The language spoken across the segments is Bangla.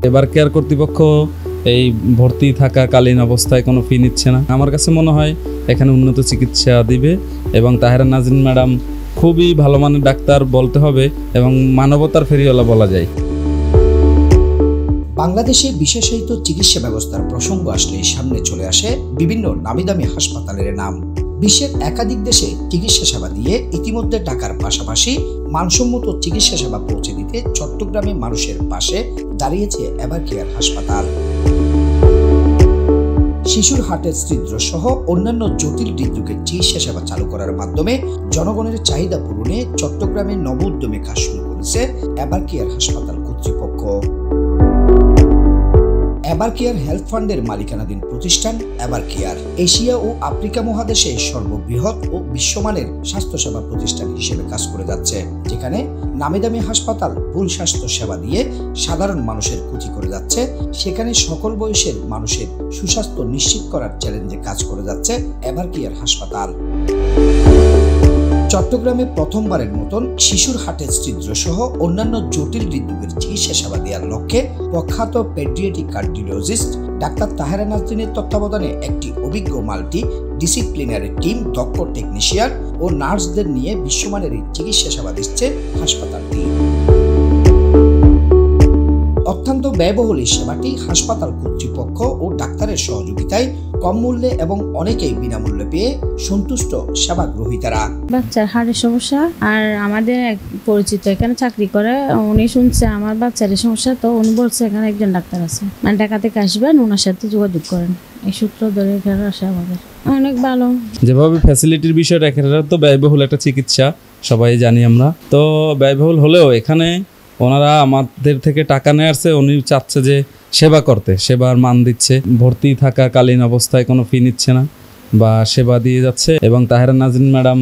এবার কেয়ার কর্তৃপক্ষ এই ভর্তি থাকাকালীন অবস্থায় কোনো ফি নিচ্ছে না। আমার কাছে মনে হয় এখানে উন্নত চিকিৎসা দিবে এবং তাহেরা নাজরিন ম্যাডাম খুবই ভালো মানের ডাক্তার বলতে হবে এবং মানবতার ফেরিওয়ালা বলা যায়। বাংলাদেশে বিশেষায়িত চিকিৎসা ব্যবস্থার প্রসঙ্গ আসলে সামনে চলে আসে বিভিন্ন নামিদামি হাসপাতালের নাম। বিশ্বের একাধিক দেশে চিকিৎসা সেবা দিয়ে ইতিমধ্যে টাকার পাশাপাশি মানসম্মত চিকিৎসা সেবা পৌঁছে দিতে চট্টগ্রামে মানুষের পাশে দাঁড়িয়েছে এভার কেয়ার হাসপাতাল। শিশুর হার্টের ছিদ্র সহ অন্যান্য জটিল হৃদরোগের চিকিৎসা সেবা চালু করার মাধ্যমে জনগণের চাহিদা পূরণে চট্টগ্রামে নব উদ্যমে কাজ শুরু করেছে এভার কেয়ার হাসপাতাল কর্তৃপক্ষ। এভার কেয়ার হেলথ ফান্ডের মালিকানাধীন প্রতিষ্ঠান এভার কেয়ার এশিয়া ও আফ্রিকা মহাদেশে সর্ববৃহৎ ও বিশ্বমানের স্বাস্থ্যসেবা প্রতিষ্ঠান হিসেবে কাজ করে যাচ্ছে, যেখানে নামিদামি হাসপাতাল ভুল স্বাস্থ্য সেবা দিয়ে সাধারণ মানুষের ক্ষতি করে যাচ্ছে, সেখানে সকল বয়সের মানুষের সুস্বাস্থ্য নিশ্চিত করার চ্যালেঞ্জে কাজ করে যাচ্ছে এভার কেয়ার হাসপাতাল। চট্টগ্রামে প্রথমবারের মতন শিশুর হার্টের ছিদ্র সহ অন্যান্য জটিল হৃদরোগের চিকিৎসা সেবা দেওয়ার লক্ষ্যে প্রখ্যাত পেডিয়াট্রিক কার্ডিওলজিস্ট ডাক্তার তাহেরা নাজরিনের তত্ত্বাবধানে একটি অভিজ্ঞ মাল্টি ডিসিপ্লিনারি টিম দক্ষ টেকনিশিয়ান ও নার্সদের নিয়ে বিশ্বমানের এই চিকিৎসা সেবা দিচ্ছে হাসপাতালটি। অত্যন্ত ব্যয়বহুল এই সেবাটি হাসপাতাল কর্তৃপক্ষ ও ডাক্তারের সহযোগিতায় কম মূল্যে এবং অনেকেই বিনামূল্যে পেয়ে সন্তুষ্ট সেবা গ্রহীতারা। বাচ্চার হার্টের সমস্যা, আর আমাদের এক পরিচিত এখানে চাকরি করে, উনি শুনছে আমার বাচ্চার সমস্যা, তো উনি বলছে এখানে একজন ডাক্তার আছে, মানে ঢাকা থেকে আসবেন, ওনার সাথে যোগাযোগ করেন। এই সূত্র ধরে এখানে আসে আমাদের অনেক ভালো। যেভাবে ফ্যাসিলিটির বিষয়টা এখানে তো ব্যয়বহুল একটা চিকিৎসা সবাই জানি আমরা, তো ব্যয়বহুল হলেও এখানে ওনারা আমাদের থেকে টাকা নিয়ে আসছে, উনি চাচ্ছে যে সেবা করতে, সেবার মান দিচ্ছে, ভর্তি থাকাকালীন অবস্থায় কোনো ফি নিচ্ছে না বা সেবা দিয়ে যাচ্ছে এবং তাহেরা নাজরিন ম্যাডাম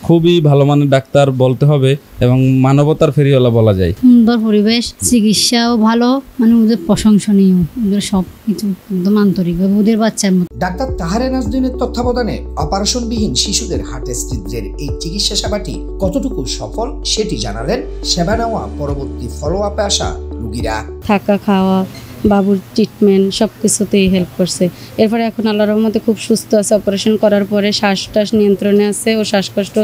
খুবই ভালো মানের ডাক্তার বলতে হবে এবং মানবতার ফেরিওয়ালা বলা যায়। সুন্দর পরিবেশ, চিকিৎসাও ভালো, মানে ওদের প্রশংসনীয়, ওদের সব কিছু একদম আন্তরিক, ওদের বাচ্চার মতো। ডাক্তার তাহেরা নাজরিনের তত্ত্বাবধানে অপারেশনবিহীন শিশুদের হার্টের ছিদ্রের এই চিকিৎসা সেবাটি কতটুকু সফল সেটি জানালেন সেবা নেওয়া পরবর্তী ফলো আপে আসা রোগীরা। থাকা, খাওয়া, বাবুর ট্রিটমেন্ট সব কিছুতেই হেল্প করছে। এরপরে এখন আল্লাহর রহমতে খুব সুস্থ আছে। অপারেশন করার পরে শ্বাস নিয়ন্ত্রণে আছে, ও শ্বাসকষ্ট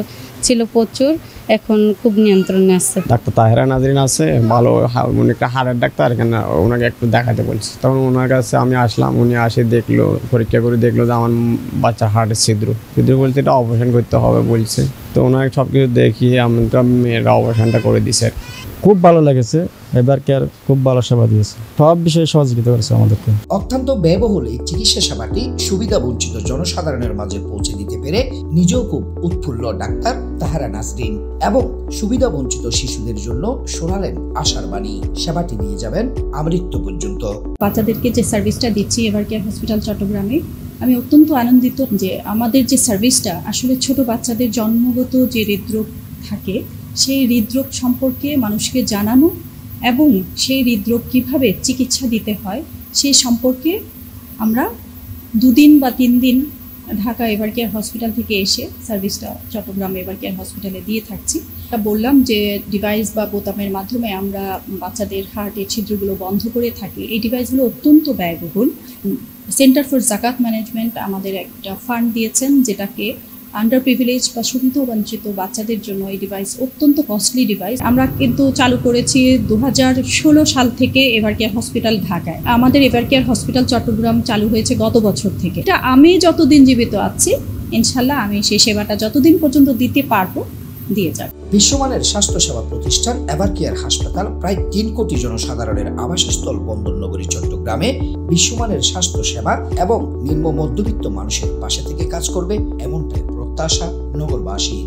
ছিল প্রচুর, এখন খুব নিয়ন্ত্রণে আছে। ডাক্তার তাহেরা নাজরিন আছে, ভালো, উনি একটা হাড়ের ডাক্তার, এখানে ওনাকে একটু দেখাতে বলছি। তখন ওনার কাছে আমি আসলাম, উনি আসে দেখলো, পরীক্ষা করে দেখলো যে আমার বাচ্চার হার্টের ছিদ্র বলতে এটা অপারেশন করতে হবে বলছে। তো ওনাকে সব কিছু দেখিয়ে আমরা মেয়েরা অপারেশনটা করে দিছে। খুব ভালো লেগেছে, এভার কেয়ার খুব ভালো সেবা দিয়েছে, সব বিষয়ে সহযোগিতা করেছে আমাদেরকে। অত্যন্ত ব্যয়বহুল এই চিকিৎসা সেবাটি সুবিধা বঞ্চিত জনসাধারণের মাঝে পৌঁছে দিতে পেরে নিজেও খুব উৎফুল্ল ডাক্তার তাহেরা নাজরিন এবং সুবিধা বঞ্চিত শিশুদের জন্য শোনালেন আশার বাণী। সেবাটি নিয়ে যাবেন আমৃত্যু পর্যন্ত। বাচ্চাদেরকে যে সার্ভিসটা দিচ্ছি এভার কেয়ার হসপিটাল চট্টগ্রামে, আমি অত্যন্ত আনন্দিত যে আমাদের যে সার্ভিসটা আসলে ছোট বাচ্চাদের জন্মগত যে হৃদরোগ থাকে সেই হৃদরোগ সম্পর্কে মানুষকে জানানো এবং সেই হৃদরোগ কীভাবে চিকিৎসা দিতে হয় সেই সম্পর্কে আমরা 2 দিন বা 3 দিন ঢাকা এভার কেয়ার হসপিটাল থেকে এসে সার্ভিসটা চট্টগ্রাম এভার কেয়ার হসপিটালে দিয়ে থাকছি। বললাম যে ডিভাইস বা বোতামের মাধ্যমে আমরা বাচ্চাদের হার্টের ছিদ্রগুলো বন্ধ করে থাকি। এই ডিভাইসগুলো অত্যন্ত ব্যয়বহুল। সেন্টার ফর জাকাত ম্যানেজমেন্ট আমাদের একটা ফান্ড দিয়েছেন, যেটাকে আন্ডার প্রিভিলেজ বা সুবিধা বঞ্চিত বাচ্চাদের জন্য এই ডিভাইস অত্যন্ত কস্টলি ডিভাইস। আমরা কিন্তু চালু করেছি 2016 সাল থেকে এভার কেয়ার হসপিটাল ঢাকায়। আমাদের এভার কেয়ার হসপিটাল চট্টগ্রাম চালু হয়েছে গত বছর থেকে। এটা আমি যতদিন জীবিত আছি ইনশাল্লাহ আমি সেই সেবাটা যতদিন পর্যন্ত দিতে পারবো দিয়ে যাব। বিশ্বমানের স্বাস্থ্যসেবা প্রতিষ্ঠান এভার কেয়ার হাসপাতাল প্রায় 3 কোটি জনসাধারণের আবাসস্থল বন্দরনগরী চট্টগ্রামে বিশ্বমানের স্বাস্থ্যসেবা এবং নিম্ন মধ্যবিত্ত মানুষের পাশে থেকে কাজ করবে, এমনটাই প্রত্যাশা নগরবাসীর।